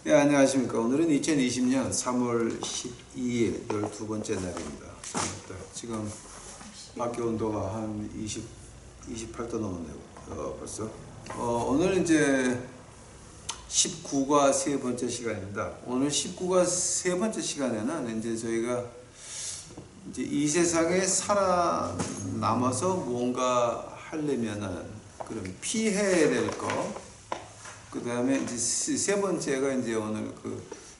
네, 안녕하십니까. 오늘은 2020년 3월 12일 12번째 날입니다. 지금 밖에 온도가 한 28도 넘었네요. 벌써. 오늘 이제 19과 세 번째 시간입니다. 오늘 19과 세 번째 시간에는 이제 저희가 이제 이 세상에 살아남아서 뭔가 하려면은 그럼 피해야 될 거, 그 다음에 이제 세 번째가 이제 오늘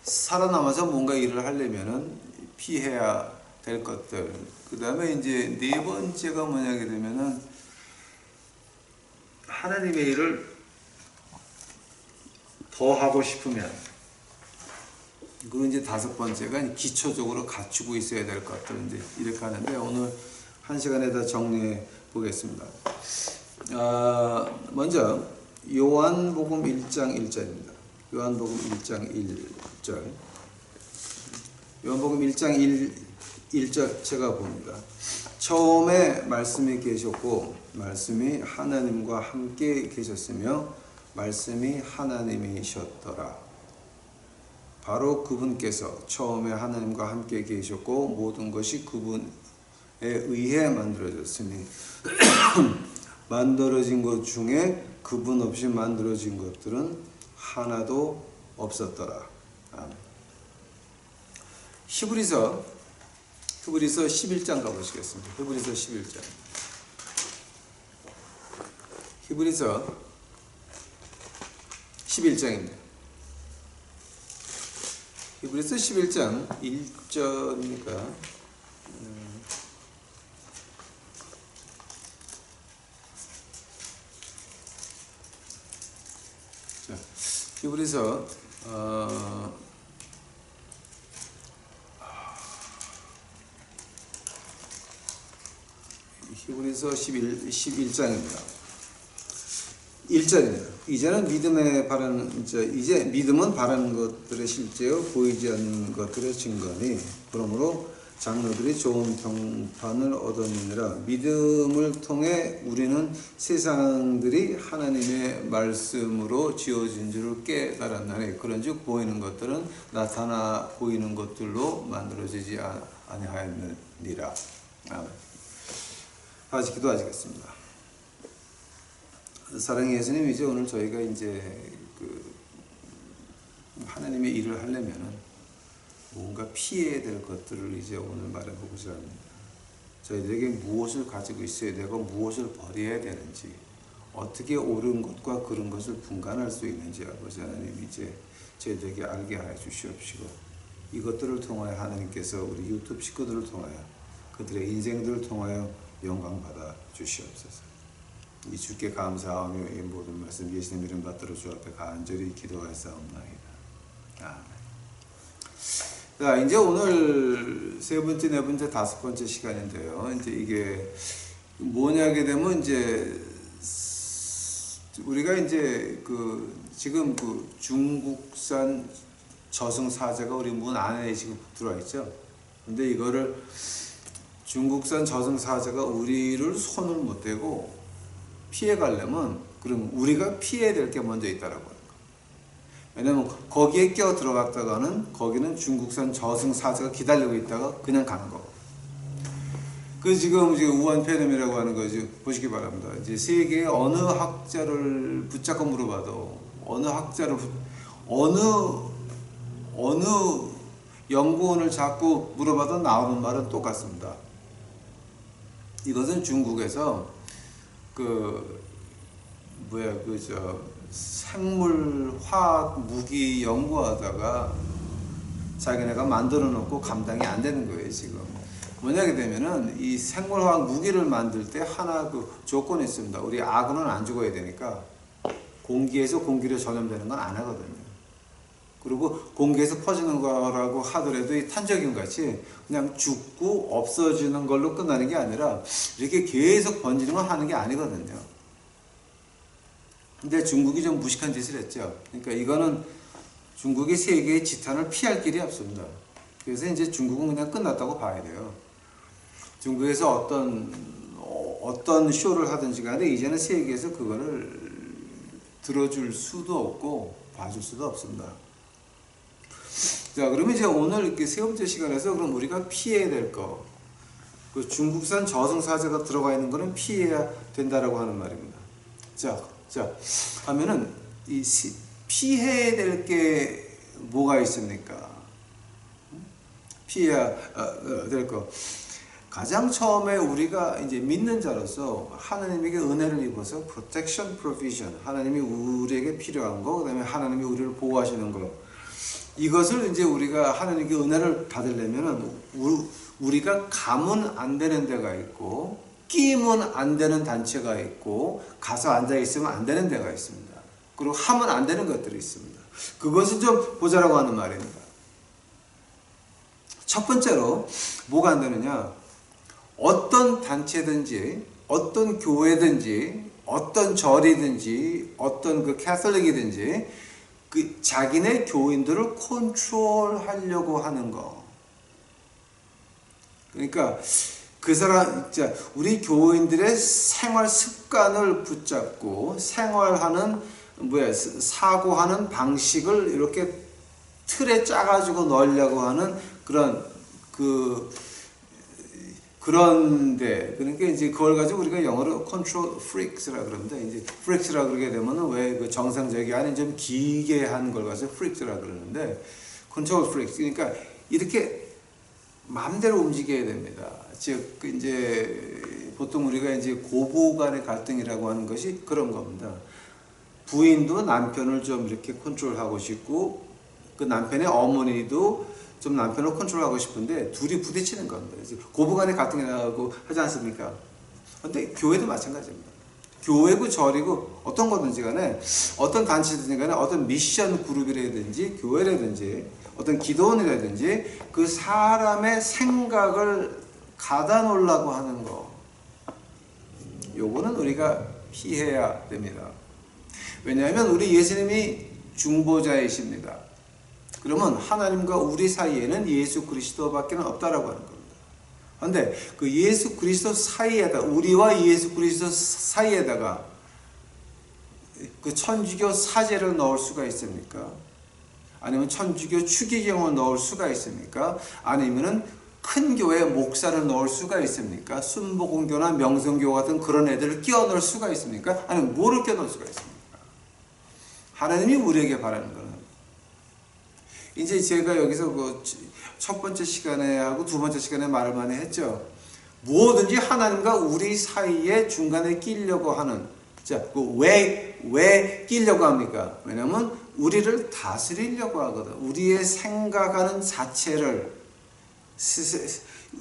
살아남아서 뭔가 일을 하려면은 피해야 될 것들. 그 다음에 이제 네 번째가 뭐냐게 되면은 하나님의 일을 더 하고 싶으면. 그리고 이제 다섯 번째가 기초적으로 갖추고 있어야 될 것들. 이제 이렇게 하는데 오늘 한 시간에 다 정리해 보겠습니다. 먼저 요한복음 1장 1절입니다. 요한복음 1장 1절. 요한복음 1장 1절 제가 봅니다. 처음에 말씀이 계셨고 말씀이 하나님과 함께 계셨으며 말씀이 하나님이셨더라. 바로 그분께서 처음에 하나님과 함께 계셨고 모든 것이 그분에 의해 만들어졌으니 만들어진 것 중에 그분 없이 만들어진 것들은 하나도 없었더라. 히브리서 11장 가보시겠습니다. 히브리서 11장. 히브리서 11장입니다. 히브리서 11장 1절이니까 히브리서 히브리서 11장입니다. 1절입니다. 이제는 믿음에 바라는 이제 믿음은 바라는 것들의 실제요 보이지 않는 것들의 증거니 그러므로 장로들이 좋은 평판을 얻었느니라. 믿음을 통해 우리는 세상들이 하나님의 말씀으로 지어진 줄을 깨달았나니 그런즉 보이는 것들은 나타나 보이는 것들로 만들어지지 아니하였느니라. 다시 기도하시겠습니다. 사랑의 예수님, 이제 오늘 저희가 이제 하나님의 일을 하려면은 뭔가 피해야 될 것들을 이제 오늘 말해보고자 합니다. 저희들에게 무엇을 가지고 있어야 되고 무엇을 버려야 되는지, 어떻게 옳은 것과 그른 것을 분간할 수 있는지 아버지 하나님 이제 저희들에게 알게 하여 주시옵시고 이것들을 통하여 하나님께서 우리 유튜브 식구들을 통하여 그들의 인생들을 통하여 영광 받아 주시옵소서. 이 주께 감사하며 이 모든 말씀 예수님 이름 받들어 주 앞에 간절히 기도하사옵나이다. 아멘. 자, 이제 오늘 세 번째, 네 번째, 다섯 번째 시간인데요. 이제 이게 뭐냐게 되면 이제 우리가 이제 지금 중국산 저승사자가 우리 문 안에 지금 들어와 있죠. 근데 이거를 중국산 저승사자가 우리를 손을 못 대고 피해 가려면 그럼 우리가 피해야 될 게 먼저 있다라고. 왜냐면 거기에 껴 들어갔다가는 거기는 중국산 저승사자가 기다리고 있다가 그냥 가는 거. 지금 우한 폐렴이라고 하는 거지 보시기 바랍니다. 이제 세계의 어느 학자를 붙잡고 물어봐도 어느 연구원을 잡고 물어봐도 나오는 말은 똑같습니다. 이것은 중국에서 생물화학 무기 연구하다가 자기네가 만들어 놓고 감당이 안 되는 거예요, 지금. 뭐냐게 되면은 이 생물화학 무기를 만들 때 하나 조건이 있습니다. 우리 악어는 안 죽어야 되니까 공기에서 공기로 전염되는 건 안 하거든요. 그리고 공기에서 퍼지는 거라고 하더라도 이 탄저균 같이 그냥 죽고 없어지는 걸로 끝나는 게 아니라 이렇게 계속 번지는 건 하는 게 아니거든요. 근데 중국이 좀 무식한 짓을 했죠. 그러니까 이거는 중국이 세계의 지탄을 피할 길이 없습니다. 그래서 이제 중국은 그냥 끝났다고 봐야 돼요. 중국에서 어떤 쇼를 하든지 간에 이제는 세계에서 그거를 들어줄 수도 없고 봐줄 수도 없습니다. 자, 그러면 이제 오늘 이렇게 세 번째 시간에서 그럼 우리가 피해야 될 거, 그 중국산 저승사자가 들어가 있는 거는 피해야 된다라고 하는 말입니다. 자, 하면은 피해야 될 게 뭐가 있습니까? 피해야 될 거. 가장 처음에 우리가 이제 믿는 자로서 하나님에게 은혜를 입어서 protection, provision, 하나님이 우리에게 필요한 거, 그다음에 하나님이 우리를 보호하시는 거, 이것을 이제 우리가 하나님께 은혜를 받으려면은 우리가 가면 안 되는 데가 있고 끼면 안 되는 단체가 있고 가서 앉아 있으면 안 되는 데가 있습니다. 그리고 하면 안 되는 것들이 있습니다. 그것을 좀 보자라고 하는 말입니다. 첫 번째로 뭐가 안 되느냐? 어떤 단체든지 어떤 교회든지 어떤 절이든지 어떤 그 캐톨릭이든지 그 자기네 교인들을 컨트롤하려고 하는 거. 그러니까 그 사람, 우리 교인들의 생활 습관을 붙잡고 생활하는 사고하는 방식을 이렇게 틀에 짜가지고 넣으려고 하는 그런데, 그러니까 이제 그걸 가지고 우리가 영어로 control freaks라 그러는데, 이제 freaks라 그러게 되면은 왜 그 정상적이 아닌 좀 기괴한 걸 가지고 freaks라 그러는데, control freaks. 그러니까 이렇게 마음대로 움직여야 됩니다. 즉, 이제 보통 우리가 이제 고부 간의 갈등이라고 하는 것이 그런 겁니다. 부인도 남편을 좀 이렇게 컨트롤하고 싶고, 그 남편의 어머니도 좀 남편을 컨트롤하고 싶은데 둘이 부딪히는 겁니다. 고부간의 갈등이라고 하지 않습니까? 근데 교회도 마찬가지입니다. 교회고 절이고 어떤 거든지 간에 어떤 단체든지 간에 어떤 미션 그룹이라든지 교회라든지 어떤 기도원이라든지 그 사람의 생각을 가다 놓으려고 하는 거, 요거는 우리가 피해야 됩니다. 왜냐하면 우리 예수님이 중보자이십니다. 그러면 하나님과 우리 사이에는 예수 그리스도밖에 없다라고 하는 겁니다. 그런데 그 예수 그리스도 사이에다, 우리와 예수 그리스도 사이에다가 그 천주교 사제를 넣을 수가 있습니까? 아니면 천주교 추기경을 넣을 수가 있습니까? 아니면은 큰 교회 목사를 넣을 수가 있습니까? 순복음교나 명성교 같은 그런 애들을 끼워 넣을 수가 있습니까? 아니면 뭐를 끼워 넣을 수가 있습니까? 하나님이 우리에게 바라는 거는, 이제 제가 여기서 그 첫 번째 시간에 하고 두 번째 시간에 말을 많이 했죠. 무엇든지 하나님과 우리 사이에 중간에 끼려고 하는, 왜 끼려고 합니까? 왜냐하면 우리를 다스리려고 하거든. 우리의 생각하는 자체를,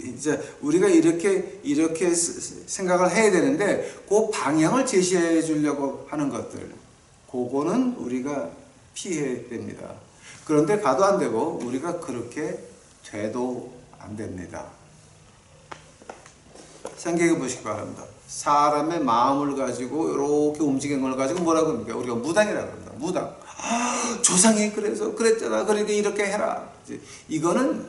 이제 우리가 이렇게 생각을 해야 되는데 그 방향을 제시해 주려고 하는 것들, 그거는 우리가 피해야 됩니다. 그런데 가도 안 되고 우리가 그렇게 돼도 안 됩니다. 생각해 보시기 바랍니다. 사람의 마음을 가지고 이렇게 움직이는 걸 가지고 뭐라고 합니까? 우리가 무당이라고 합니다. 무당. 조상이 그래서 그랬잖아. 그러니까 이렇게 해라. 이거는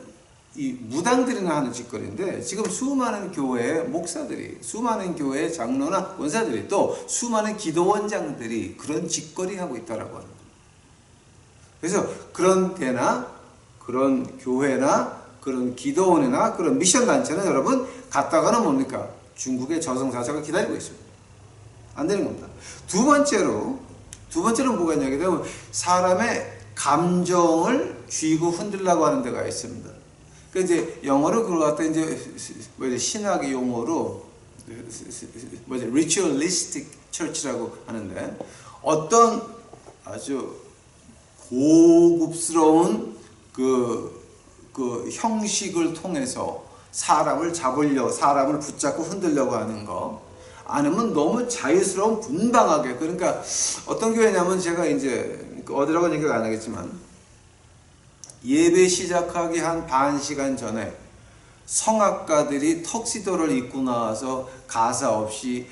이 무당들이나 하는 짓거리인데, 지금 수많은 교회 목사들이, 수많은 교회 장로나 원사들이, 또 수많은 기도원장들이 그런 짓거리 하고 있다라고 하는 거예요. 그래서 그런 데나 그런 교회나 그런 기도원이나 그런 미션 단체는 여러분 갔다가는 뭡니까? 중국의 저승사자가 기다리고 있습니다. 안 되는 겁니다. 두 번째로 뭐가 있냐게 되면 사람의 감정을 쥐고 흔들려고 하는 데가 있습니다. 그 이제 영어로 그걸 갖다 이제 신학의 용어로 ritualistic church라고 하는데, 어떤 아주 고급스러운 그 형식을 통해서 사람을 붙잡고 흔들려고 하는 거, 아니면 너무 자유스러운 분방하게, 그러니까 어떤 교회냐면, 제가 이제 어디라고 얘기를 안 하겠지만, 예배 시작하기 한 반 시간 전에 성악가들이 턱시도를 입고 나와서 가사 없이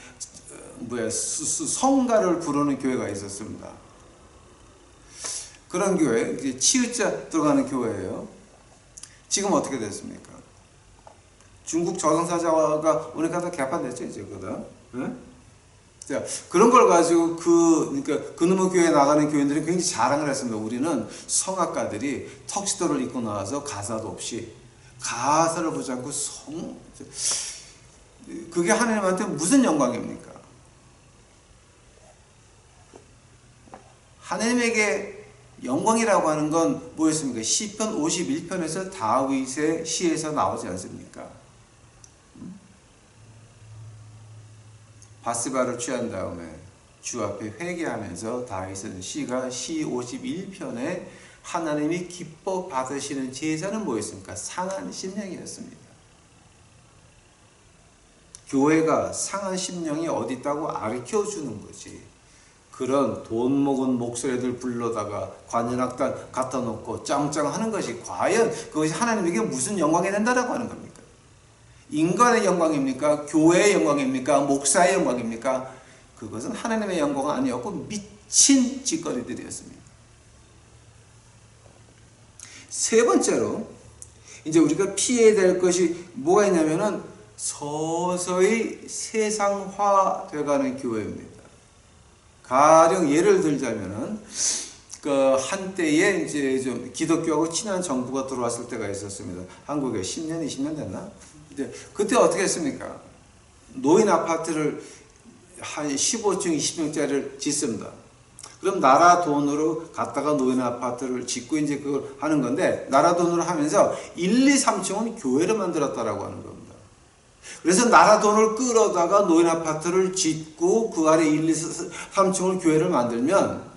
성가를 부르는 교회가 있었습니다. 그런 교회, 이제 치읓자 들어가는 교회예요. 지금 어떻게 됐습니까? 중국 저승사자가 오니까 다 개판됐죠, 이제 그다. 네? 자, 그런 걸 가지고 그러니까 그놈의 교회에 나가는 교인들이 굉장히 자랑을 했습니다. 우리는 성악가들이 턱시도를 입고 나와서 가사도 없이 가사를 붙잡고 그게 하나님한테 무슨 영광입니까? 하나님에게 영광이라고 하는 건 뭐였습니까? 시편 51편에서 다윗의 시에서 나오지 않습니까? 바스바를 취한 다음에 주 앞에 회개하면서 다윗은 시 51편에 하나님이 기뻐 받으시는 제사는 뭐였습니까? 상한 심령이었습니다. 교회가 상한 심령이 어디 있다고 가르쳐주는 거지. 그런 돈 먹은 목소리들 불러다가 관현악단 갖다 놓고 짱짱하는 것이 과연 그것이 하나님에게 무슨 영광이 된다라고 하는 겁니까? 인간의 영광입니까? 교회의 영광입니까? 목사의 영광입니까? 그것은 하나님의 영광은 아니었고 미친 짓거리들이었습니다. 세 번째로 이제 우리가 피해야 될 것이 뭐가 있냐면은 서서히 세상화 돼가는 교회입니다. 가령 예를 들자면은 그 한때에 이제 좀 기독교하고 친한 정부가 들어왔을 때가 있었습니다. 한국에 10년, 20년 됐나? 그때 어떻게 했습니까? 노인 아파트를 한 15층, 20층짜리를 짓습니다. 그럼 나라 돈으로 갖다가 노인 아파트를 짓고 이제 그걸 하는 건데, 나라 돈으로 하면서 1, 2, 3층은 교회를 만들었다라고 하는 겁니다. 그래서 나라 돈을 끌어다가 노인 아파트를 짓고 그 아래 1, 2, 3층을 교회를 만들면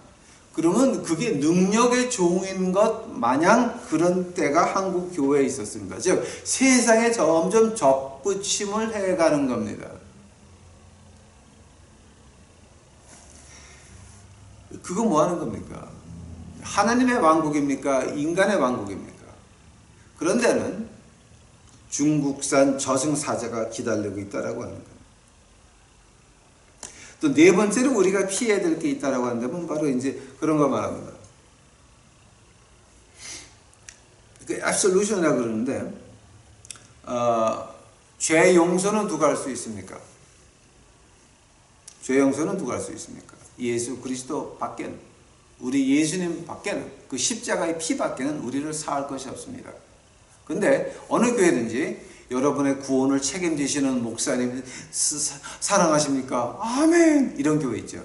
그러면 그게 능력의 종인 것 마냥 그런 때가 한국 교회에 있었습니다. 즉 세상에 점점 접붙임을 해가는 겁니다. 그거 뭐 하는 겁니까? 하나님의 왕국입니까? 인간의 왕국입니까? 그런 데는 중국산 저승사자가 기다리고 있다라고 하는 거예요. 또 네 번째로 우리가 피해야 될 게 있다라고 한다면 바로 이제 그런 거 말합니다. 그 absolution이라고 그러는데 죄 용서는 누가 할 수 있습니까? 죄 용서는 누가 할 수 있습니까? 예수 그리스도 밖에는, 우리 예수님 밖에는, 그 십자가의 피 밖에는 우리를 사할 것이 없습니다. 근데 어느 교회든지 여러분의 구원을 책임지시는 목사님 사랑하십니까? 아멘! 이런 교회 있죠.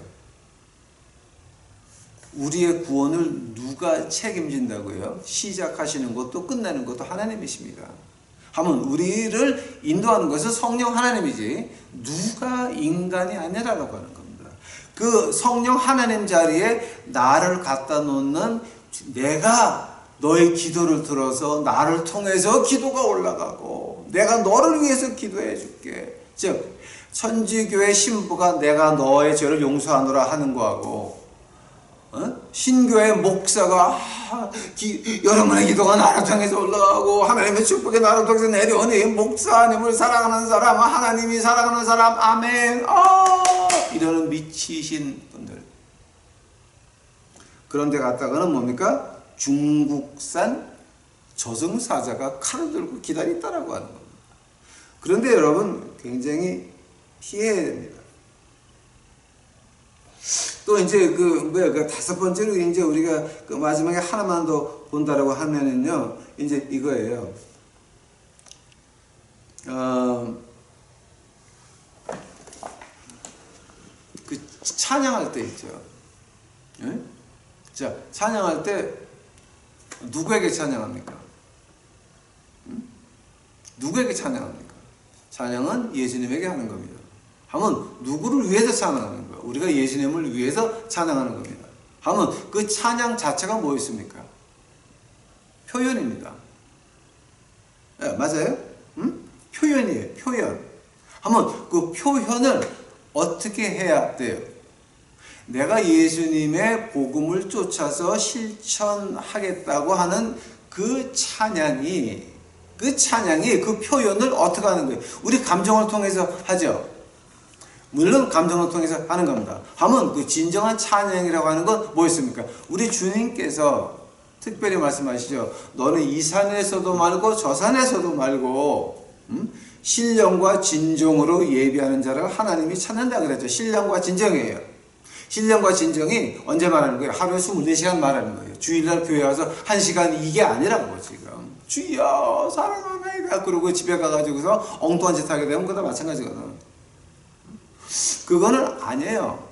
우리의 구원을 누가 책임진다고요? 시작하시는 것도 끝내는 것도 하나님이십니다. 하면 우리를 인도하는 것은 성령 하나님이지 누가 인간이 아니라고 하는 겁니다. 그 성령 하나님 자리에 나를 갖다 놓는, 내가 너의 기도를 들어서 나를 통해서 기도가 올라가고 내가 너를 위해서 기도해 줄게. 즉 천주교회 신부가 내가 너의 죄를 용서하노라 하는 거하고 신교회 목사가 여러분의 기도가 나를 통해서 올라가고 하나님의 축복이 나를 통해서 내려오니 목사님을 사랑하는 사람, 하나님이 사랑하는 사람, 아멘. 이러는 미치신 분들. 그런데 갔다가는 뭡니까? 중국산 저승사자가 칼을 들고 기다린다라고 하는 겁니다. 그런데 여러분 굉장히 피해야 됩니다. 또 이제 그 다섯 번째로 이제 우리가 그 마지막에 하나만 더 본다라고 하면은요, 이제 이거예요. 그 찬양할 때 있죠. 네? 자, 찬양할 때 누구에게 찬양합니까? 누구에게 찬양합니까? 찬양은 예수님에게 하는 겁니다. 하면 누구를 위해서 찬양하는 거예요? 우리가 예수님을 위해서 찬양하는 겁니다. 하면 그 찬양 자체가 뭐였습니까? 표현입니다. 네, 맞아요? 표현이에요. 표현. 하면 그 표현을 어떻게 해야 돼요? 내가 예수님의 복음을 쫓아서 실천하겠다고 하는 그 찬양이 그 표현을 어떻게 하는 거예요? 우리 감정을 통해서 하죠. 물론 감정을 통해서 하는 겁니다. 하면 그 진정한 찬양이라고 하는 건 뭐였습니까? 우리 주님께서 특별히 말씀하시죠. 너는 이 산에서도 말고 저 산에서도 말고 신령과 진정으로 예비하는 자를 하나님이 찾는다 그랬죠. 신령과 진정이에요. 신령과 진정이 언제 말하는 거예요? 하루에 24시간 말하는 거예요. 주일날 교회 와서 1시간 이게 아니라고 지금. 주여 사랑합니다 그러고 집에 가가지고서 엉뚱한 짓 하게 되면 그것도 마찬가지거든. 그거는 아니에요.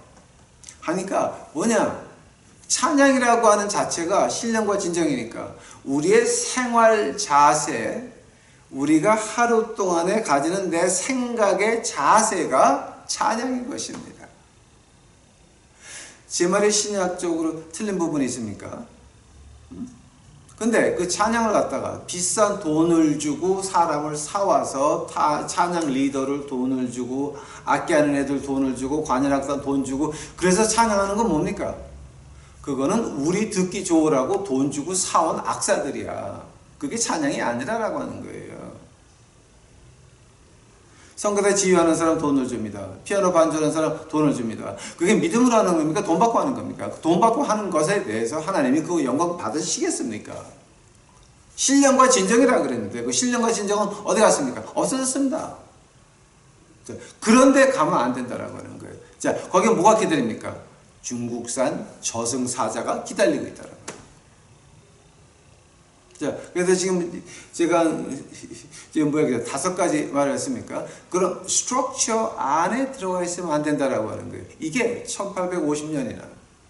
하니까 뭐냐, 찬양이라고 하는 자체가 신령과 진정이니까 우리의 생활 자세, 우리가 하루 동안에 가지는 내 생각의 자세가 찬양인 것입니다. 제 말이 신약적으로 틀린 부분이 있습니까? 근데 그 찬양을 갖다가 비싼 돈을 주고 사람을 사와서 찬양 리더를 돈을 주고 악기하는 애들 돈을 주고 관현악단 돈 주고 그래서 찬양하는 건 뭡니까? 그거는 우리 듣기 좋으라고 돈 주고 사온 악사들이야. 그게 찬양이 아니라라고 하는 거예요. 성가대 지휘하는 사람 돈을 줍니다. 피아노 반주하는 사람 돈을 줍니다. 그게 믿음으로 하는 겁니까? 돈 받고 하는 겁니까? 돈 받고 하는 것에 대해서 하나님이 그 영광 받으시겠습니까? 신령과 진정이라고 그랬는데 그 신령과 진정은 어디 갔습니까? 없어졌습니다. 그런데 가면 안 된다라고 하는 거예요. 자, 거기에 뭐가 기다립니까? 중국산 저승사자가 기다리고 있다라고. 자, 그래서 지금 제가 지금 5가지 말을 했습니까? 그런 스트럭처 안에 들어가 있으면 안 된다라고 하는 거예요. 이게 1850년이나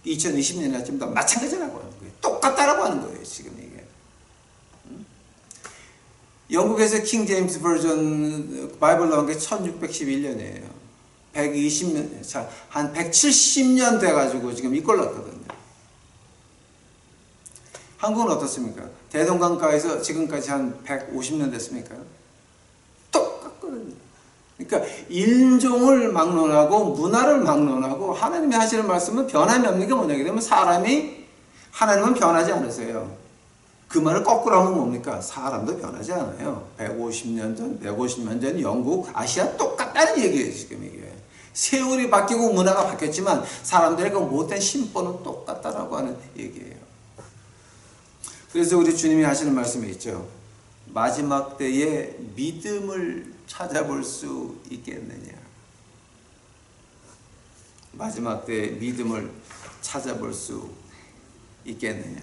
2020년이나 좀 더 마찬가지라고 하는 거예요. 똑같다라고 하는 거예요, 지금 이게. 영국에서 킹 제임스 버전 바이블 나온 게 1611년이에요. 120년, 자, 한 170년 돼가지고 지금 이꼴 났거든요. 한국은 어떻습니까? 대동강가에서 지금까지 한 150년 됐습니까? 똑같거든요. 그러니까 인종을 막론하고 문화를 막론하고 하나님이 하시는 말씀은 변함이 없는 게 뭐냐 그러면 하나님은 변하지 않으세요. 그 말을 거꾸로 하면 뭡니까? 사람도 변하지 않아요. 150년 전, 150년 전 영국, 아시아 똑같다는 얘기예요, 지금 이게. 세월이 바뀌고 문화가 바뀌었지만 사람들의 그 못된 심보는 똑같다라고 하는 얘기예요. 그래서 우리 주님이 하시는 말씀이 있죠. 마지막 때에 믿음을 찾아볼 수 있겠느냐. 마지막 때에 믿음을 찾아볼 수 있겠느냐.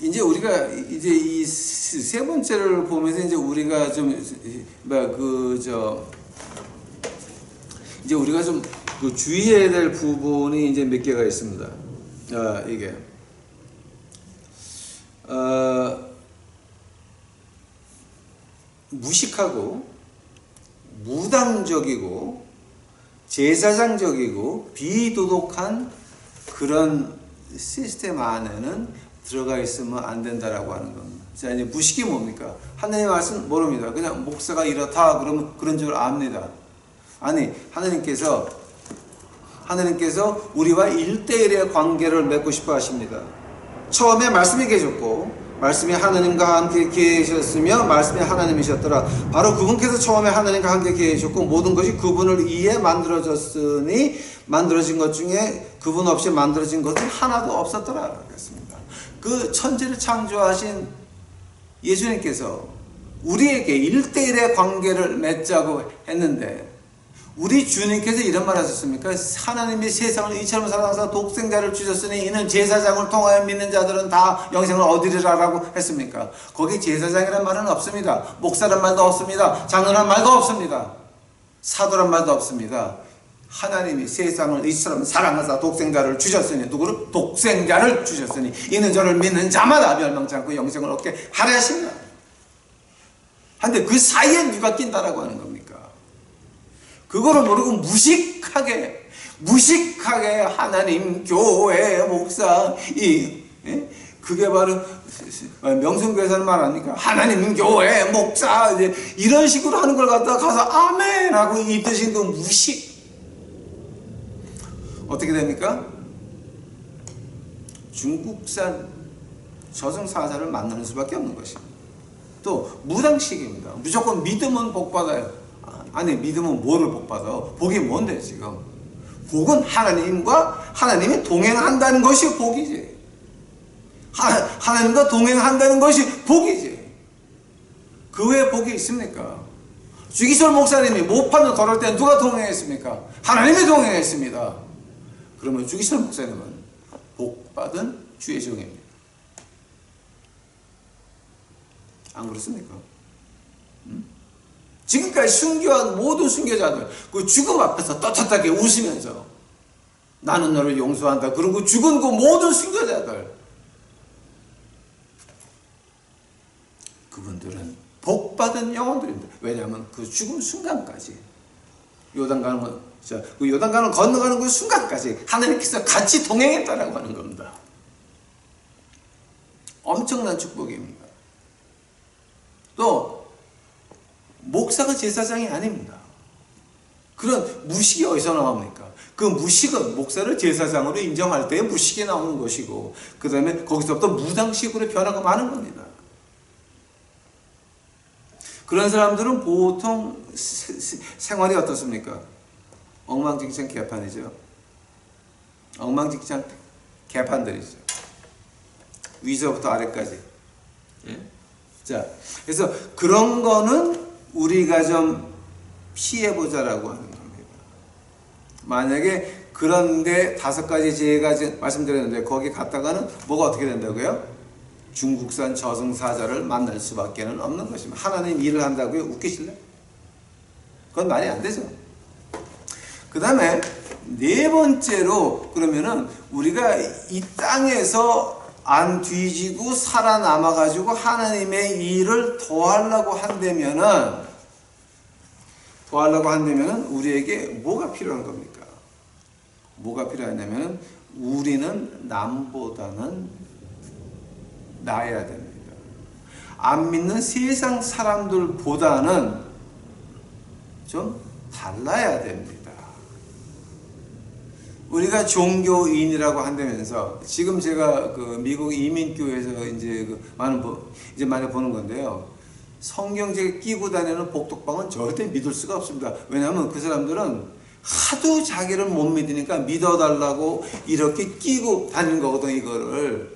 이제 우리가 이제 이 세 번째를 보면서 이제 우리가 좀 이제 우리가 좀 그 주의해야 될 부분이 이제 몇 개가 있습니다. 이게 무식하고 무당적이고 제사장적이고 비도덕한 그런 시스템 안에는 들어가 있으면 안 된다라고 하는 겁니다. 자, 이제 무식이 뭡니까? 하나님의 말씀 모릅니다. 그냥 목사가 이렇다 그러면 그런 줄 압니다. 아니, 하나님께서 우리와 1대1의 관계를 맺고 싶어 하십니다. 처음에 말씀이 계셨고 말씀이 하나님과 함께 계셨으며 말씀이 하나님이셨더라. 바로 그분께서 처음에 하나님과 함께 계셨고 모든 것이 그분을 위해 만들어졌으니 만들어진 것 중에 그분 없이 만들어진 것은 하나도 없었더라. 그랬습니다. 그 천지를 창조하신 예수님께서 우리에게 1대1의 관계를 맺자고 했는데 우리 주님께서 이런 말 하셨습니까? 하나님이 세상을 이처럼 사랑하사 독생자를 주셨으니 이는 제사장을 통하여 믿는 자들은 다 영생을 얻으리라 라고 했습니까? 거기 제사장이란 말은 없습니다. 목사란 말도 없습니다. 장로란 말도 없습니다. 사도란 말도 없습니다. 하나님이 세상을 이처럼 사랑하사 독생자를 주셨으니 누구를? 독생자를 주셨으니 이는 저를 믿는 자마다 멸망치 않고 영생을 얻게 하려 하십니다. 한데 그 사이에 누가 낀다라고 하는 겁니까? 그거를 모르고 무식하게 하나님 교회 목사 그게 바로 명성교회에서는 말합니까? 하나님 교회 목사 이제 이런 식으로 하는 걸 갖다가 가서 아멘 하고 이 뜻인 그 무식 어떻게 됩니까? 중국산 저승사자를 만나는 수밖에 없는 것입니다. 또 무당식입니다. 무조건 믿으면 복받아요. 아니 믿으면 뭐를 복받아? 복이 뭔데 지금? 복은 하나님과 하나님이 동행한다는 것이 복이지. 하나님과 동행한다는 것이 복이지. 그 외에 복이 있습니까? 주기철 목사님이 모판을 걸을 때 누가 동행했습니까? 하나님이 동행했습니다. 그러면 주기철 목사님은 복받은 주의 종입니다. 안 그렇습니까? 지금까지 순교한 모든 순교자들 그 죽음 앞에서 떳떳하게 웃으면서 나는 너를 용서한다 그러고 죽은 그 모든 순교자들, 그분들은 복받은 영혼들입니다. 왜냐하면 그 죽음 순간까지 요단강을 건너가는 그 순간까지 하나님께서 같이 동행했다라고 하는 겁니다. 엄청난 축복입니다. 또 목사가 제사장이 아닙니다. 그런 무식이 어디서 나옵니까? 그 무식은 목사를 제사장으로 인정할 때 무식이 나오는 것이고, 그 다음에 거기서부터 무당식으로 변화가 많은 겁니다. 그런 사람들은 보통 생활이 어떻습니까? 엉망진창 개판이죠. 엉망진창 개판들이죠. 위서부터 아래까지. 예? 자, 그래서 그런 거는 우리가 좀 피해보자라고 하는 겁니다. 만약에 그런데 5가지 제가 말씀드렸는데 거기 갔다가는 뭐가 어떻게 된다고요? 중국산 저승사자를 만날 수밖에 없는 것입니다. 하나님 일을 한다고요? 웃기실래? 그건 말이 안 되죠. 그 다음에 4번째로, 그러면은 우리가 이 땅에서 안 뒤지고 살아남아 가지고 하나님의 일을 더하려고 한다면은 우리에게 뭐가 필요한 겁니까? 뭐가 필요하냐면 우리는 남보다는 나아야 됩니다. 안 믿는 세상 사람들보다는 좀 달라야 됩니다. 우리가 종교인이라고 한다면서, 지금 제가 그 미국 이민교회에서 이제 많이 보는 건데요. 성경책 끼고 다니는 복덕방은 절대 믿을 수가 없습니다. 왜냐하면 그 사람들은 하도 자기를 못 믿으니까 믿어달라고 이렇게 끼고 다니는 거거든, 이거를.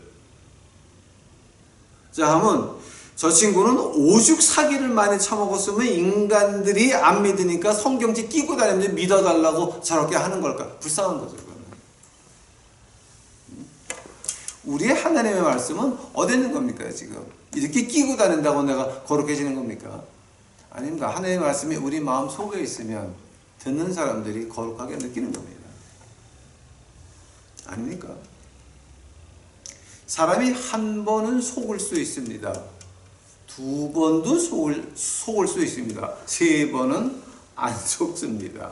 자, 하면 저 친구는 오죽 사기를 많이 쳐먹었으면 인간들이 안 믿으니까 성경책 끼고 다니면서 믿어달라고 저렇게 하는 걸까? 불쌍한 거죠. 우리의 하나님의 말씀은 어디 있는 겁니까? 지금 이렇게 끼고 다닌다고 내가 거룩해지는 겁니까? 아닙니다. 하나님의 말씀이 우리 마음 속에 있으면 듣는 사람들이 거룩하게 느끼는 겁니다. 아닙니까? 사람이 한 번은 속을 수 있습니다. 2번도 속을 수 있습니다. 3번은 안 속습니다.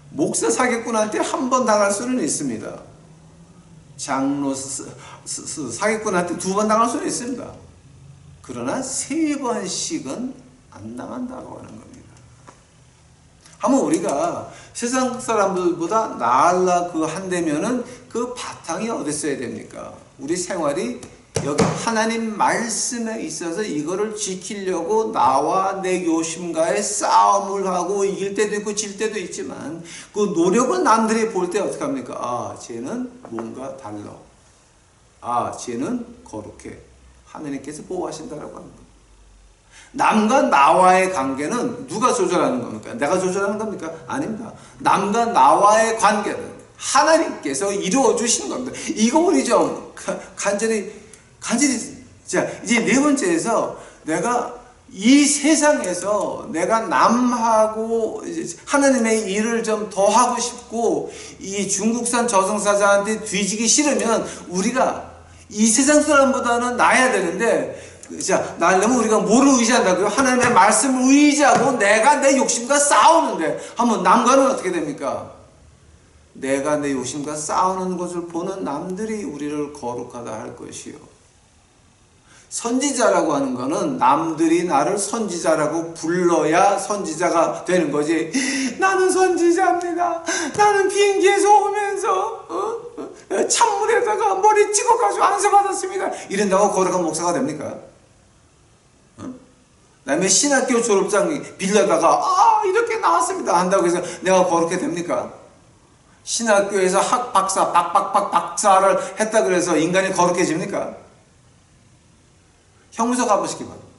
목사 사기꾼한테 한 번 당할 수는 있습니다. 장로 사기꾼한테 2번 당할 수는 있습니다. 그러나 3번씩은 안 당한다고 하는 겁니다. 하면 우리가 세상 사람들보다 나으려고 한다면은 그 바탕이 어디 있어야 됩니까? 우리 생활이 여기 하나님 말씀에 있어서 이거를 지키려고 나와 내 요심과의 싸움을 하고 이길 때도 있고 질 때도 있지만, 그 노력을 남들이 볼 때 어떻게 합니까? 아, 쟤는 뭔가 달라. 아, 쟤는 거룩해. 하나님께서 보호하신다라고 하는 겁니다. 남과 나와의 관계는 누가 조절하는 겁니까? 내가 조절하는 겁니까? 아닙니다. 남과 나와의 관계는 하나님께서 이루어 주시는 겁니다. 이거 우리 좀 간절히 자, 이제 4번째에서 내가 이 세상에서 내가 남하고 하나님의 일을 좀 더 하고 싶고 이 중국산 저승사자한테 뒤지기 싫으면 우리가 이 세상 사람보다는 나아야 되는데, 자, 나려면 우리가 뭐를 의지한다고요? 하나님의 말씀을 의지하고 내가 내 욕심과 싸우는데, 하면 남과는 어떻게 됩니까? 내가 내 욕심과 싸우는 것을 보는 남들이 우리를 거룩하다 할 것이요. 선지자라고 하는 거는 남들이 나를 선지자라고 불러야 선지자가 되는 거지. 나는 선지자입니다. 나는 비행기에서 오면서 찬물에다가 머리 찍어가지고 안수받았습니다. 이런다고 거룩한 목사가 됩니까? 남의 신학교 졸업장 빌려다가 이렇게 나왔습니다 한다고 해서 내가 거룩해 됩니까? 신학교에서 학박사, 박사를 했다 그래서 인간이 거룩해집니까? 형무소 가보시기 바랍니다.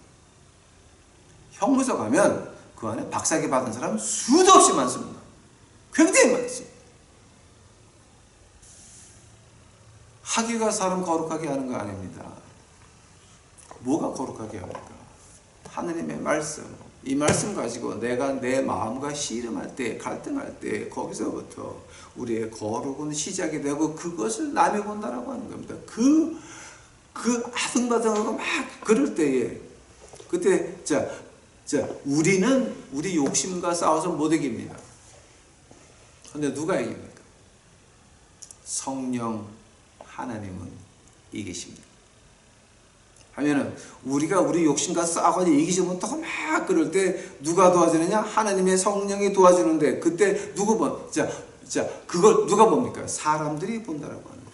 형무소 가면 그 안에 박사학위 받은 사람 수도 없이 많습니다. 굉장히 많습니다. 학위가 사람 거룩하게 하는 거 아닙니다. 뭐가 거룩하게 합니까? 하느님의 말씀. 이 말씀 가지고 내가 내 마음과 씨름할 때, 갈등할 때 거기서부터 우리의 거룩은 시작이 되고 그것을 남이 본다라고 하는 겁니다. 그 아등바등하고 막 그럴 때에 그때 우리는 우리 욕심과 싸워서 못 이깁니다. 근데 누가 이깁니까? 성령 하나님은 이기십니다. 하면은 우리가 우리 욕심과 싸워가지고 이기지 못하고 막 그럴 때 누가 도와주느냐? 하나님의 성령이 도와주는데 그때 누구 그걸 누가 봅니까? 사람들이 본다라고 하는 거예요.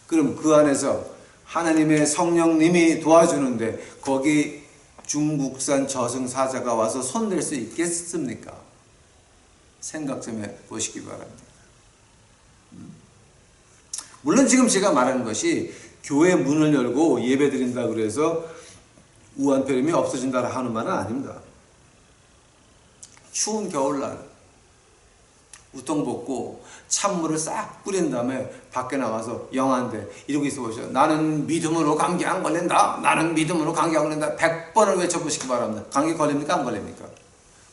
그럼 그 안에서 하나님의 성령님이 도와주는데 거기 중국산 저승사자가 와서 손댈 수 있겠습니까? 생각 좀 해보시기 바랍니다. 물론 지금 제가 말하는 것이 교회 문을 열고 예배 드린다 그래서 우한폐렴이 없어진다 하는 말은 아닙니다. 추운 겨울날 우통 벗고 찬물을 싹 뿌린 다음에 밖에 나가서 영한데 이러고 있어 보시죠. 나는 믿음으로 감기 안 걸린다. 나는 믿음으로 감기 안 걸린다. 100번을 외쳐보시기 바랍니다. 감기 걸립니까? 안 걸립니까?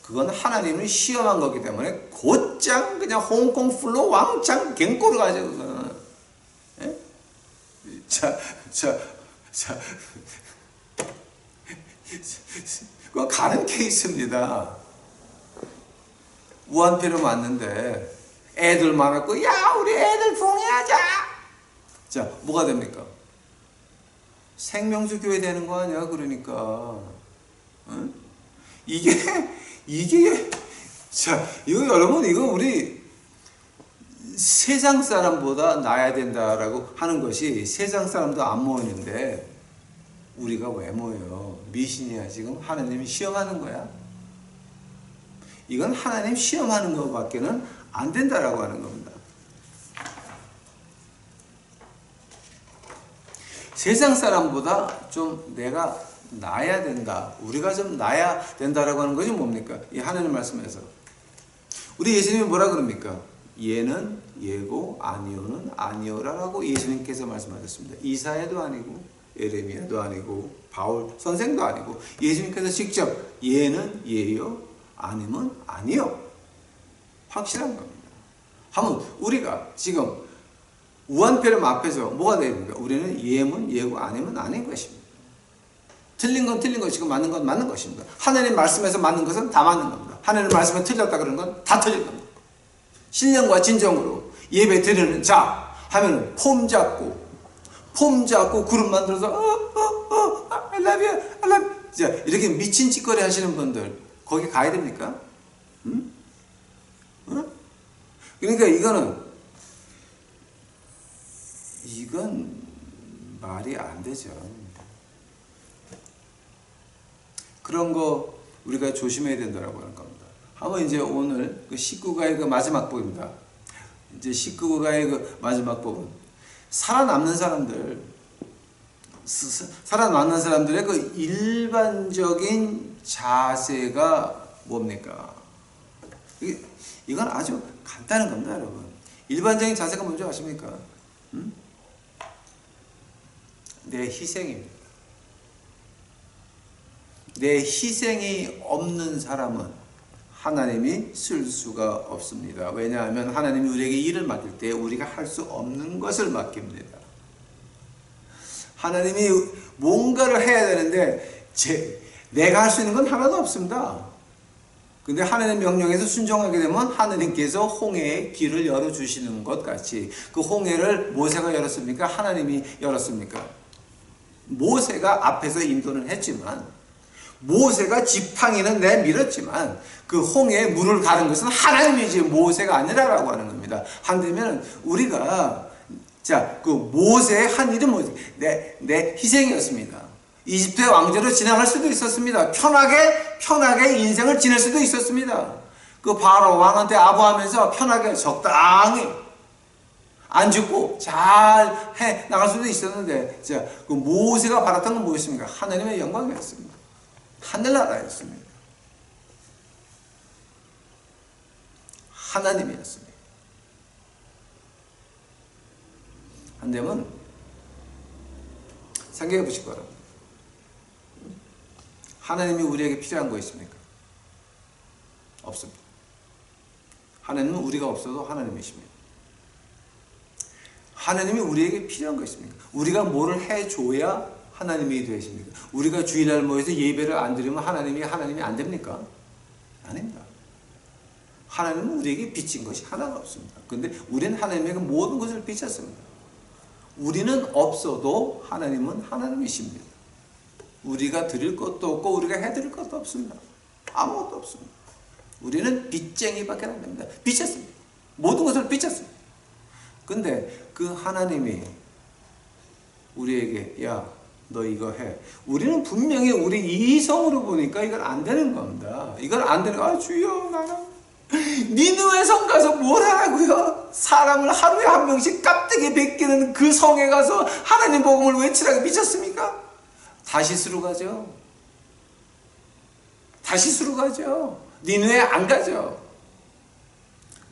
그건 하나님을 시험한 거기 때문에 곧장 그냥 홍콩 플루 왕창 갱꼬를 가지고 그건 가는 케이스입니다. 우한폐렴 왔는데 애들 많았고 야 우리 애들 봉해하자. 자 뭐가 됩니까? 생명수 교회 되는 거 아니야? 그러니까 응? 이게 이거 여러분 이거 우리 세상 사람보다 나아야 된다라고 하는 것이 세상 사람도 안 모이는데 우리가 왜 모여요? 미신이야. 지금 하나님이 시험하는 거야. 이건 하나님 시험하는 것밖에는 안 된다라고 하는 겁니다. 세상 사람보다 좀 내가 나아야 된다. 우리가 좀 나아야 된다라고 하는 것이 뭡니까? 이 하나님 말씀에서 우리 예수님이 뭐라 그럽니까? 예는 예고 아니오는 아니오라라고 예수님께서 말씀하셨습니다. 이사야도 아니고 예레미야도 아니고 바울 선생도 아니고 예수님께서 직접 예는 예요 아니면 아니요 확실한 겁니다. 하면 우리가 지금 우한폐렴 앞에서 뭐가 됩니까? 우리는 예면 예고 아니면 아닌 것입니다. 틀린 건 틀린 것이고 맞는 건 맞는 것입니다. 하나님 말씀에서 맞는 것은 다 맞는 겁니다. 하나님 말씀에 틀렸다 그러는 건 다 틀린 겁니다. 신령과 진정으로 예배 드리는 자 하면 폼 잡고 그룹 만들어서 I love you, I love you. 자, 이렇게 미친 짓거리 하시는 분들 거기 가야 됩니까? 응? 응? 그러니까 이건 말이 안 되죠. 그런 거 우리가 조심해야 된다라고 하는 겁니다. 한번 이제 오늘 그 19가의 그 마지막 복입니다. 이제 19가의 그 마지막 복은 살아남는 사람들의 그 일반적인 자세가 뭡니까? 이건 아주 간단한 겁니다, 여러분. 일반적인 자세가 뭔지 아십니까? 내 희생입니다. 내 희생이 없는 사람은 하나님이 쓸 수가 없습니다. 왜냐하면 하나님이 우리에게 일을 맡길 때 우리가 할 수 없는 것을 맡깁니다. 하나님이 뭔가를 해야 되는데 내가 할 수 있는 건 하나도 없습니다. 근데 하나님 명령에서 순종하게 되면 하나님께서 홍해의 길을 열어주시는 것 같이 그 홍해를 모세가 열었습니까? 하나님이 열었습니까? 모세가 앞에서 인도는 했지만 모세가 지팡이는 내밀었지만 그 홍해에 물을 가른 것은 하나님이지 모세가 아니라라고 하는 겁니다. 한다면 우리가 그 모세의 한 일은 뭐지? 내 희생이었습니다. 이집트의 왕조로 지나갈 수도 있었습니다. 편하게 인생을 지낼 수도 있었습니다. 그 바로 왕한테 아부하면서 편하게 적당히 안 죽고 잘 해 나갈 수도 있었는데, 자, 그 모세가 바랐던 건 무엇입니까? 하나님의 영광이었습니다. 하늘나라였습니다. 하나님이었습니다. 한데면 생각해 보시기 바랍니다. 하나님이 우리에게 필요한 거 있습니까? 없습니다. 하나님은 우리가 없어도 하나님이십니다. 하나님이 우리에게 필요한 거 있습니까? 우리가 뭐를 해줘야 하나님이 되십니까? 우리가 주일날 모여서 예배를 안 드리면 하나님이 안 됩니까? 아닙니다. 하나님은 우리에게 빚진 것이 하나가 없습니다. 그런데 우리는 하나님에게 모든 것을 빚었습니다. 우리는 없어도 하나님은 하나님이십니다. 우리가 드릴 것도 없고 우리가 해드릴 것도 없습니다. 아무것도 없습니다. 우리는 빚쟁이밖에 안 됩니다. 빚졌습니다. 모든 것을 빚졌습니다. 근데 그 하나님이 우리에게 야, 너 이거 해. 우리는 분명히 우리 이성으로 보니까 이건 안 되는 겁니다. 이건 안 되는 거. 아, 주여, 나는 니느웨 성 가서 뭘 하라고요? 사람을 하루에 한 명씩 깝되게 베끼는 그 성에 가서 하나님 복음을 외치라고 미쳤습니까? 다시스로 가죠. 다시스로 가죠. 니느웨 안 가죠.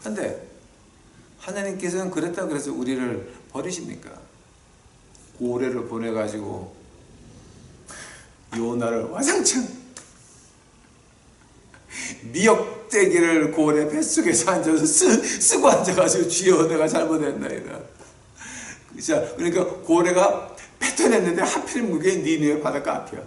근데 하나님께서는 그랬다고 그래서 우리를 버리십니까? 고래를 보내가지고 요나를 와장창 미역대기를 고래 뱃속에서 앉아서 쓰고 앉아가지고 주여 내가 잘못했나이다. 자, 그러니까 고래가 뱉어냈는데 하필 그게 니느웨 바닷가 앞이야.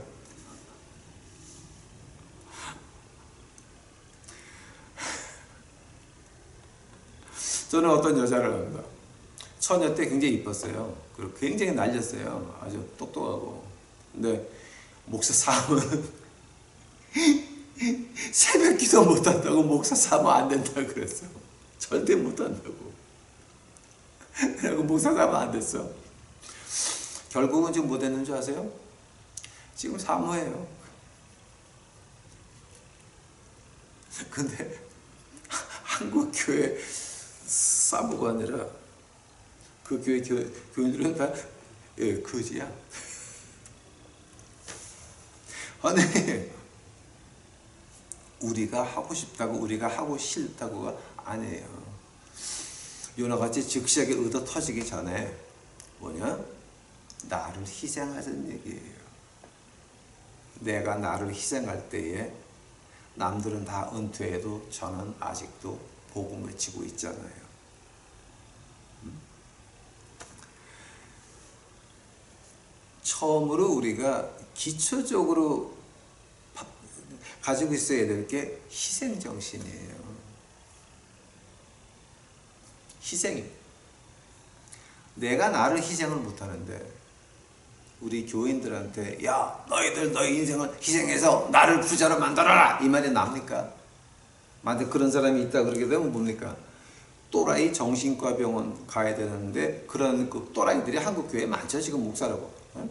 저는 어떤 여자를 합니다. 처녀 때 굉장히 이뻤어요. 그리고 굉장히 날렸어요. 아주 똑똑하고. 근데 목사 사모는 새벽 기도 못한다고 목사 사모 안 된다 그랬어. 절대 못한다고. 그래서 목사 사모 안 됐어. 결국은 지금 뭐 됐는 줄 아세요? 지금 사모예요. 근데 한국 교회 사모가 아니라 그 교회 교인들은 다 거지야. 아니, 우리가 하고 싶다고 우리가 하고 싫다고가 아니에요. 요나같이 즉시하게 얻어 터지기 전에 뭐냐? 나를 희생하자는 얘기예요. 내가 나를 희생할 때에 남들은 다 은퇴해도 저는 아직도 복음 외치고 있잖아요. 처음으로 우리가 기초적으로 가지고 있어야 될 게 희생정신이에요. 희생입니다. 내가 나를 희생을 못하는데 우리 교인들한테 야, 너희들 너희 인생을 희생해서 나를 부자로 만들어라 이 말이 납니까? 만약 그런 사람이 있다 그러게 되면 뭡니까? 또라이 정신과 병원 가야 되는데 그런 그 또라이들이 한국 교회에 많죠. 지금 목사라고. 응?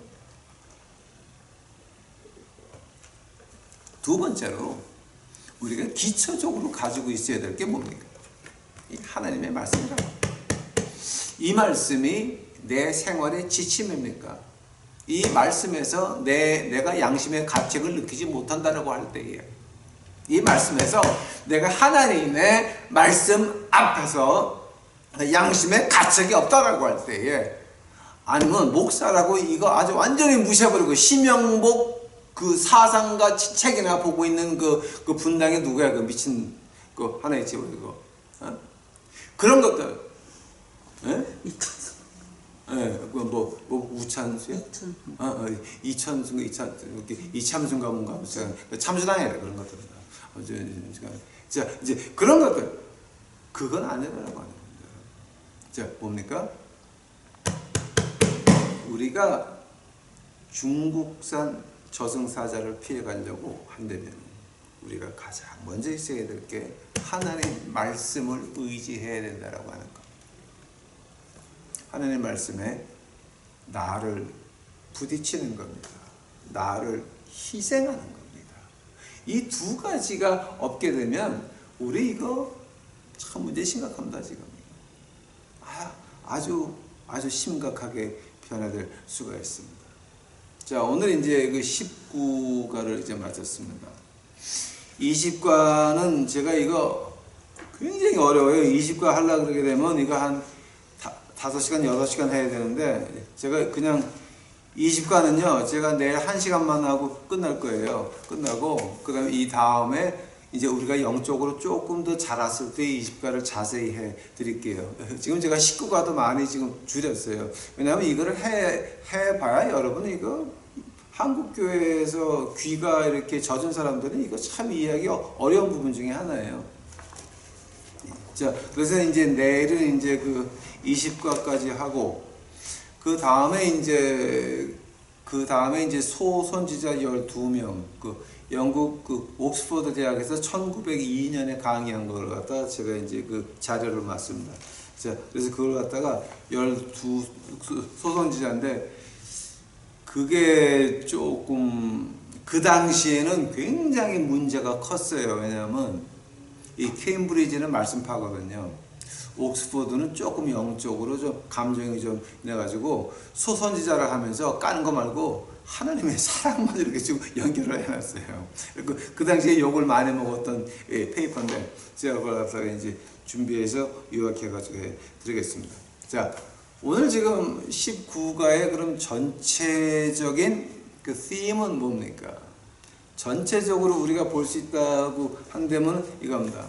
두 번째로 우리가 기초적으로 가지고 있어야 될 게 뭡니까? 이 하나님의 말씀이다. 이 말씀이 내 생활의 지침입니까? 이 말씀에서 내가 양심의 가책을 느끼지 못한다고 할 때에 이 말씀에서 내가 하나님의 말씀 앞에서 양심의 가책이 없다라고 할 때에 아니면 목사라고 이거 아주 완전히 무시해버리고 심영복 그 사상과 책이나 보고 있는 그 분당이 누구야? 그 미친 그 하나 있지 그거 어? 그런 것들 이천수. 예, 뭐 우찬수야? 이참수인가 뭔가 참수당해라 그런 것들. 자 이제 그런 것들 그건 아니라고 하는 겁니다. 자 뭡니까? 우리가 중국산 저승사자를 피해가려고 한다면 우리가 가장 먼저 있어야 될 게 하나님 말씀을 의지해야 된다라고 하는 것. 하나님 말씀에 나를 부딪히는 겁니다. 나를 희생하는 겁니다. 이 두 가지가 없게 되면 우리 이거 참 문제 심각합니다 지금. 아주 심각하게 변화될 수가 있습니다. 자, 오늘 이제 그 19과를 이제 마쳤습니다. 20과는 제가 이거 굉장히 어려워요. 20과 하려고 그러게 되면 이거 한 5시간, 6시간 해야 되는데, 제가 그냥 20과는요, 제가 내일 1시간만 하고 끝날 거예요. 끝나고, 그 다음에 이 다음에 이제 우리가 영적으로 조금 더 자랐을 때 20과를 자세히 해 드릴게요. 지금 제가 19과도 많이 지금 줄였어요. 왜냐하면 이거를 해봐야 여러분 이거 한국교회에서 귀가 이렇게 젖은 사람들은 이거 참 이해하기 어려운 부분 중에 하나예요. 자, 그래서 이제 내일은 이제 그 20과까지 하고, 그 다음에 이제 소선지자 12명, 영국 옥스퍼드 대학에서 1902년에 강의한 걸 갖다가 제가 이제 그 자료를 맞습니다. 자, 그래서 그걸 갖다가 12 소선지자인데, 그게 조금 그 당시에는 굉장히 문제가 컸어요. 왜냐하면 이 케임브리지는 말씀파거든요. 옥스퍼드는 조금 영적으로 좀 감정이 좀 이래가지고 소선지자를 하면서 까는 거 말고 하나님의 사랑만 이렇게 좀 연결을 해놨어요. 그 당시에 욕을 많이 먹었던 페이퍼인데 제가 그걸 갖다가 이제 준비해서 요약해가지고 드리겠습니다. 자, 오늘 지금 19과의 그럼 전체적인 그 theme은 뭡니까? 전체적으로 우리가 볼 수 있다고 한다면 이겁니다.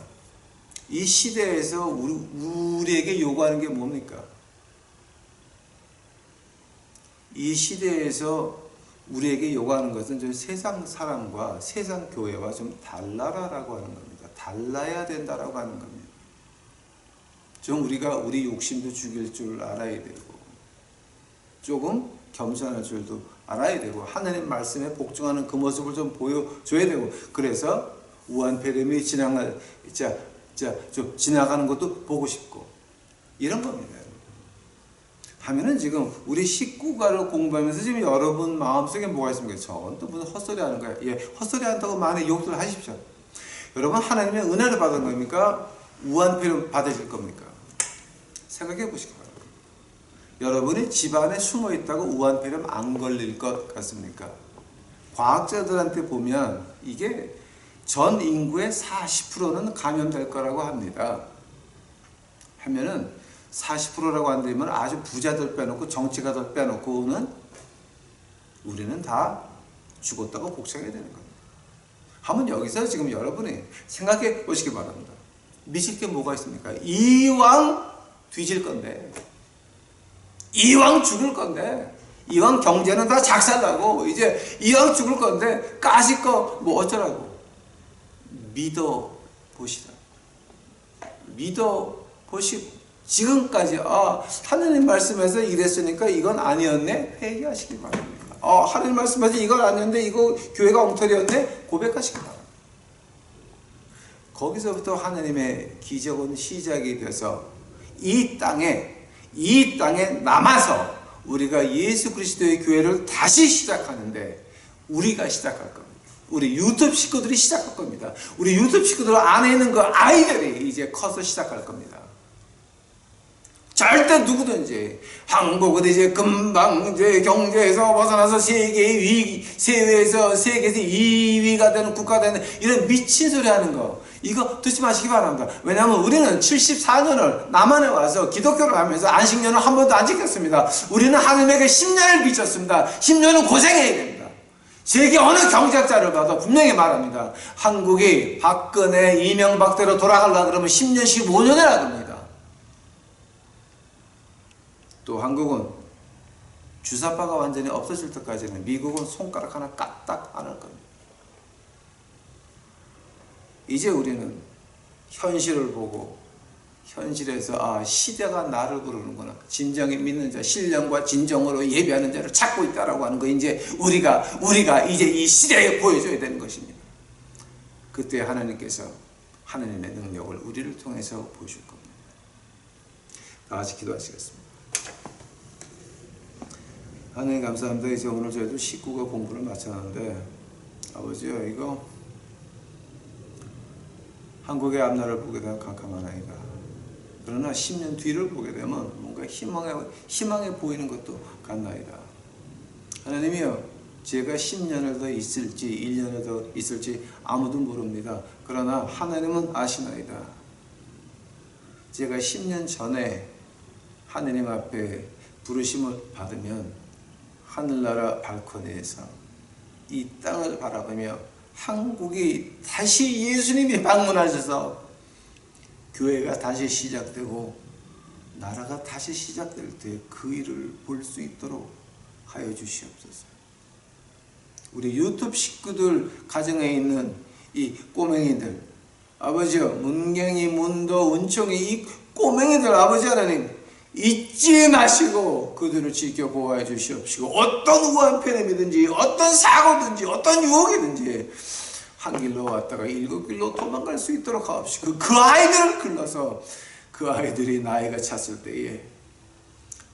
이 시대에서 우리에게 요구하는 게 뭡니까? 이 시대에서 우리에게 요구하는 것은 좀 세상 사람과 세상 교회와 좀 달라라라고 하는 겁니다. 달라야 된다라고 하는 겁니다. 좀 우리가 우리 욕심도 죽일 줄 알아야 되고, 조금 겸손할 줄도 알아야 되고, 하나님 말씀에 복종하는 그 모습을 좀 보여줘야 되고, 그래서 우한폐렴이 좀 지나가는 것도 보고 싶고, 이런 겁니다. 하면은 지금 우리 19과를 공부하면서 지금 여러분 마음속에 뭐가 있습니까? 저건 또 무슨 헛소리 하는 거야. 예, 헛소리 한다고 많이 욕들 하십시오. 여러분, 하나님의 은혜를 받은 겁니까? 우한폐렴 받으실 겁니까? 생각해 보시기 바랍니다. 여러분이 집안에 숨어 있다고 우한폐렴 안 걸릴 것 같습니까? 과학자들한테 보면 이게 전 인구의 40%는 감염될 거라고 합니다. 하면은 40%라고 한다면 아주 부자들 빼놓고 정치가들 빼놓고는 우리는 다 죽었다고 복창해야 되는 겁니다. 한번 여기서 지금 여러분이 생각해 보시기 바랍니다. 미칠 게 뭐가 있습니까? 이왕 뒤질 건데, 이왕 죽을 건데, 이왕 경제는 다 작살나고 이제 이왕 죽을 건데 까짓 거 뭐 어쩌라고. 믿어 보시라. 믿어 보시고, 지금까지 하나님 말씀에서 이랬으니까 이건 아니었네, 회개하시기 바랍니다. 하나님 말씀에서 이건 아니었는데 이거 교회가 엉터리였네, 고백하시기 바랍니다. 거기서부터 하나님의 기적은 시작이 돼서 이 땅에 남아서 우리가 예수 그리스도의 교회를 다시 시작하는데, 우리가 시작할 겁니다. 우리 유튜브 식구들이 시작할 겁니다. 우리 유튜브 식구들 안에 있는 그 아이들이 이제 커서 시작할 겁니다. 절대 누구든지 한국은 이제 금방 이제 경제에서 벗어나서 세계의 위기, 세계에서 2위가 되는 국가가 되는 이런 미친 소리 하는 거, 이거 듣지 마시기 바랍니다. 왜냐하면 우리는 74년을 남한에 와서 기독교를 하면서 안식년을 한 번도 안 지켰습니다. 우리는 하나님에게 10년을 빚졌습니다. 10년은 고생해야 됩니다. 세계 어느 경제학자를 봐도 분명히 말합니다. 한국이 박근혜, 이명박대로 돌아가려고 그러면 10년, 15년이라 합니다. 또 한국은 주사파가 완전히 없어질 때까지는 미국은 손가락 하나 까딱 안 할 겁니다. 이제 우리는 현실을 보고 현실에서 시대가 나를 부르는구나, 진정히 믿는 자, 신령과 진정으로 예배하는 자를 찾고 있다라고 하는 거, 이제 우리가 이제 이 시대에 보여줘야 되는 것입니다. 그때 하나님께서 하나님의 능력을 우리를 통해서 보여줄 겁니다. 다 같이 기도하시겠습니다. 하나님 감사합니다. 이제 오늘 저희도 19과 공부를 마쳤는데, 아버지요, 이거 한국의 앞날을 보게 되면 캄캄하나이다. 그러나 10년 뒤를 보게 되면 뭔가 희망에 보이는 것도 같나이다. 하나님이여, 제가 10년을 더 있을지 1년을 더 있을지 아무도 모릅니다. 그러나 하나님은 아시나이다. 제가 10년 전에 하느님 앞에 부르심을 받으면 하늘나라 발코니에서 이 땅을 바라보며 한국이 다시 예수님이 방문하셔서 교회가 다시 시작되고 나라가 다시 시작될 때 그 일을 볼 수 있도록 하여 주시옵소서. 우리 유튜브 식구들 가정에 있는 이 꼬맹이들, 아버지여, 문경이, 문도, 은총이 이 꼬맹이들 아버지 하나님 잊지 마시고 그들을 지켜 보호해 주시옵시고, 어떤 우한 편함이든지 어떤 사고든지 어떤 유혹이든지 한 길로 왔다가 7길로 도망갈 수 있도록 하옵시고, 그 아이들을 길러서 그 아이들이 나이가 찼을 때에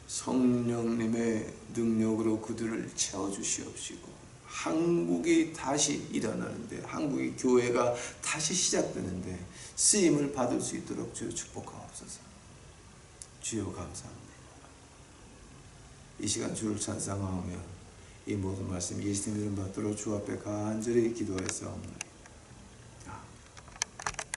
성령님의 능력으로 그들을 채워주시옵시고, 한국이 다시 일어나는데, 한국의 교회가 다시 시작되는데 쓰임을 받을 수 있도록 주여 축복하옵소서. 주여 감사합니다. 이 시간 주를 찬양하며 이 모든 말씀 예수님 이름 받들어 주 앞에 간절히 기도하였사옵나이다.